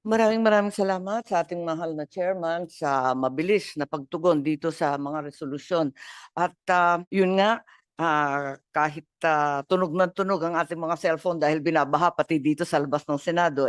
Maraming salamat sa ating mahal na chairman sa mabilis na pagtugon dito sa mga resolusyon. At yun nga, kahit tunog na tunog ang ating mga cellphone dahil binabaha pati dito sa labas ng Senado,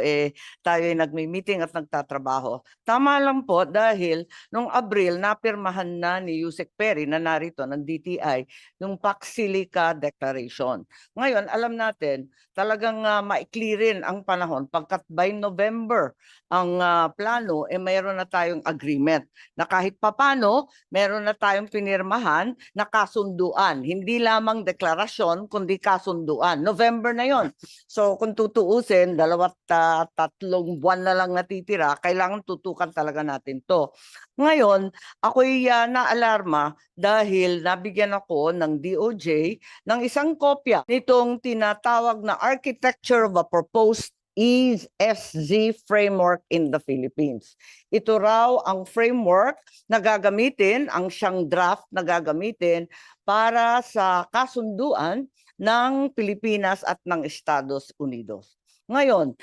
tayo ay nagmi-meeting at nagtatrabaho. Tama lang po dahil nung Abril, napirmahan na ni Yusek Perry na narito ng DTI yung Pax Silica Declaration. Ngayon, alam natin, talagang maikli rin ang panahon pagkat by November, ang plano mayroon na tayong agreement na kahit papano meron na tayong pinirmahan na kasunduan. Hindi lamang deklarasyon kundi kasunduan. November na yon. So kung tutuusin, 2-3 buwan na lang natitira, kailangan tutukan talaga natin to. Ngayon, ako'y naalarma dahil nabigyan ako ng DOJ ng isang kopya nitong tinatawag na Architecture of a Proposed ESG framework in the Philippines. Ito raw ang framework na gagamitin, ang siyang draft na gagamitin para sa kasunduan ng Pilipinas at ng Estados Unidos. Ngayon,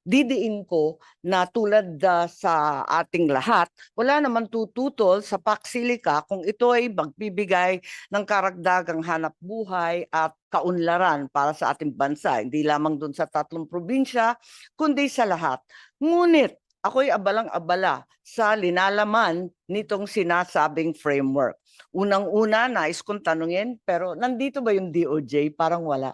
didiin ko na tulad sa ating lahat, wala naman tututol sa Pax Silica kung ito ay magbibigay ng karagdagang hanap buhay at kaunlaran para sa ating bansa. Hindi lamang doon sa 3 probinsya, kundi sa lahat. Ngunit ako'y abalang-abala sa linalaman nitong sinasabing framework. Unang-una, nais kong tanungin, pero nandito ba yung DOJ? Parang wala.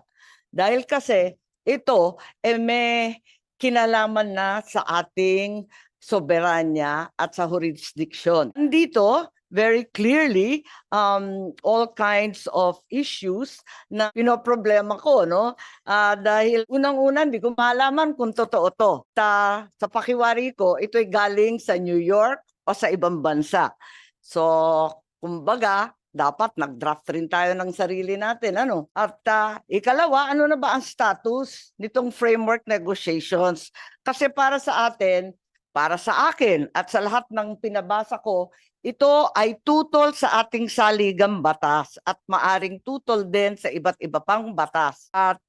Dahil kasi ito may kinalaman na sa ating soberanya at sa jurisdiction. Nandito, very clearly, all kinds of issues na pinoproblema ko, no? Dahil unang-una, hindi ko malaman kung totoo to. Sa pakiwari ko, ito'y galing sa New York o sa ibang bansa. So, kumbaga, dapat nag-draft rin tayo ng sarili natin. Ano? At ikalawa, ano na ba ang status nitong framework negotiations? Kasi para sa atin, para sa akin at sa lahat ng pinabasa ko, ito ay tutol sa ating saligang batas at maaring tutol din sa iba't iba pang batas. At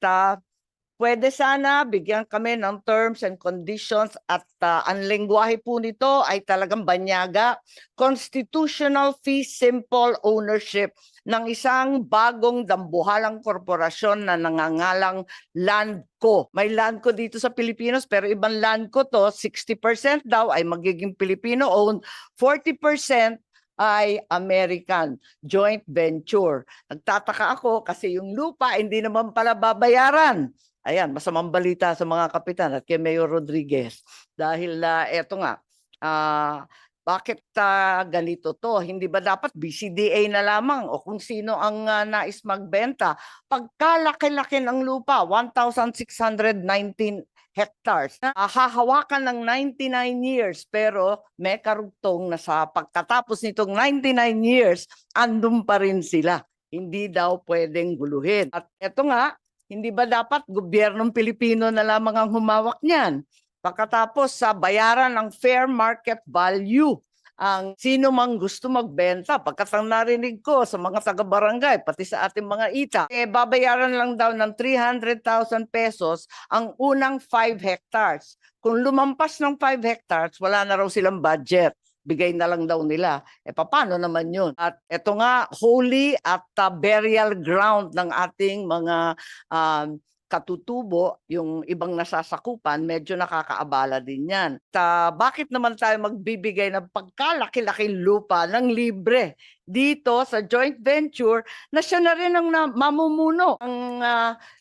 pwede sana bigyan kami ng terms and conditions at ang lengguwahe po nito ay talagang banyaga. Constitutional fee simple ownership ng isang bagong dambuhalang korporasyon na nangangalang Landco. May Landco dito sa Pilipinas pero ibang Landco to, 60% daw ay magiging Filipino-owned, 40% ay American joint venture. Nagtataka ako kasi yung lupa hindi naman pala babayaran. Ayan, masamang balita sa mga kapitan at kay Mayor Rodriguez. Dahil eto nga, bakit ganito to? Hindi ba dapat BCDA na lamang o kung sino ang nais magbenta? Pagkalaki-laki ng lupa, 1,619 hectares, hahawakan ng 99 years pero may karugtong na sa pagkatapos nitong 99 years, andun pa rin sila. Hindi daw pwedeng guluhin. At eto nga, hindi ba dapat gobyernong Pilipino na lamang ang humawak niyan? Pagkatapos sa bayaran ng fair market value, ang sino mang gusto magbenta, pagkat ang narinig ko sa mga taga-barangay, pati sa ating mga ita, babayaran lang daw ng 300,000 pesos ang unang 5 hectares. Kung lumampas ng 5 hectares, wala na raw silang budget. Bigay na lang daw nila. Paano naman yun? At ito nga, holy at burial ground ng ating mga katutubo, yung ibang nasasakupan, medyo nakakaabala din yan. Bakit naman tayo magbibigay ng pagkalaki-laking lupa ng libre dito sa joint venture na siya na rin ang mamumuno? Ang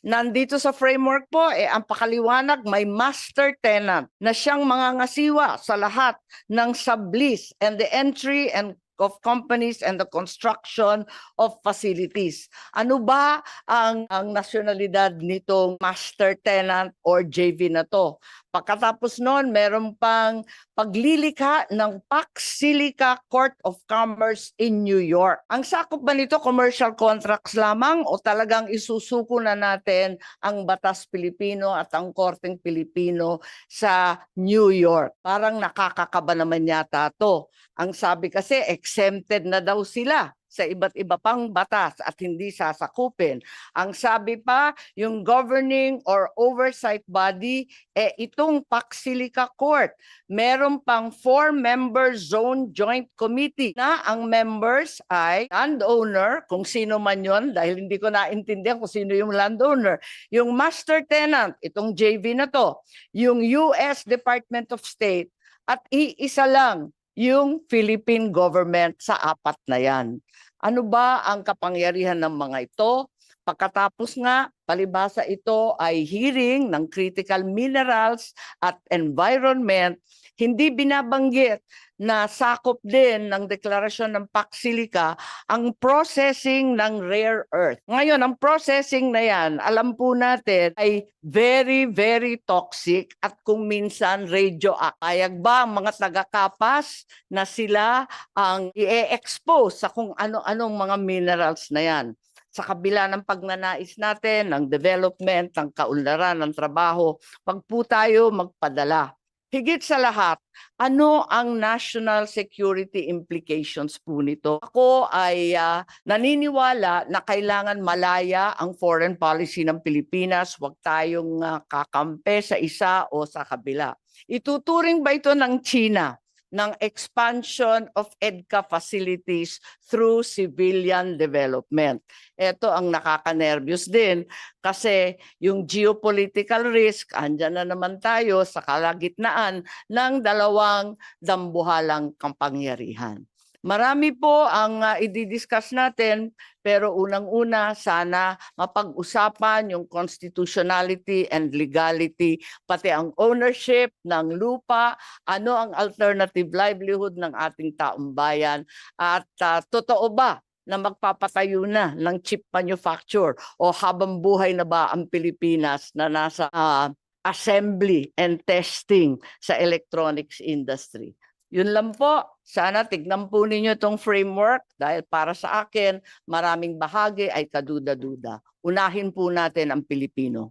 nandito sa framework po, ang pakaliwanag, may master tenant na siyang mangangasiwa sa lahat ng sublease and the entry and of companies and the construction of facilities. Ano ba ang nasyonalidad nitong master tenant or JV na to? Pagkatapos noon, meron pang paglilikha ng Pax Silica Court of Commerce in New York. Ang sakop ba nito commercial contracts lamang o talagang isusuko na natin ang batas Pilipino at ang korteng Pilipino sa New York? Parang nakakakaba naman yata to. Ang sabi kasi exempted na daw sila sa iba't iba pang batas at hindi sasakupin. Ang sabi pa, yung governing or oversight body, itong Pacsilica Court. Meron pang 4-member zone joint committee na ang members ay landowner, kung sino man yon, dahil hindi ko naintindihan kung sino yung landowner, yung master tenant, itong JV na to, yung US Department of State, at iisa lang yung Philippine government sa 4 na yan. Ano ba ang kapangyarihan ng mga ito? Pagkatapos nga, palibhasa ito ay hearing ng critical minerals at environment, hindi binabanggit na sakop din ng deklarasyon ng Pacsilica ang processing ng rare earth. Ngayon, ang processing na yan, alam po natin, ay very, very toxic at kung minsan radioactive. Ayag ba ang mga taga-kapas na sila ang i-expose sa kung ano-anong mga minerals na yan? Sa kabila ng pagnanais natin, ng development, ng kaunlaran, ng trabaho, wag po tayo magpadala. Higit sa lahat, ano ang national security implications po nito? Ako ay naniniwala na kailangan malaya ang foreign policy ng Pilipinas. Huwag tayong kakampi sa isa o sa kabila. Ituturing ba ito ng China ng expansion of EDCA facilities through civilian development? Ito ang nakaka-nervyos din kasi yung geopolitical risk, andyan na naman tayo sa kalagitnaan ng dalawang dambuhalang kapangyarihan. Marami po ang i-discuss natin, pero unang-una sana mapag-usapan yung constitutionality and legality, pati ang ownership ng lupa, ano ang alternative livelihood ng ating taong bayan, at totoo ba na magpapatayo na ng chip manufacture o habang buhay na ba ang Pilipinas na nasa assembly and testing sa electronics industry? Yun lang po. Sana tignan po ninyo itong framework dahil para sa akin, maraming bahagi ay kaduda-duda. Unahin po natin ang Pilipino.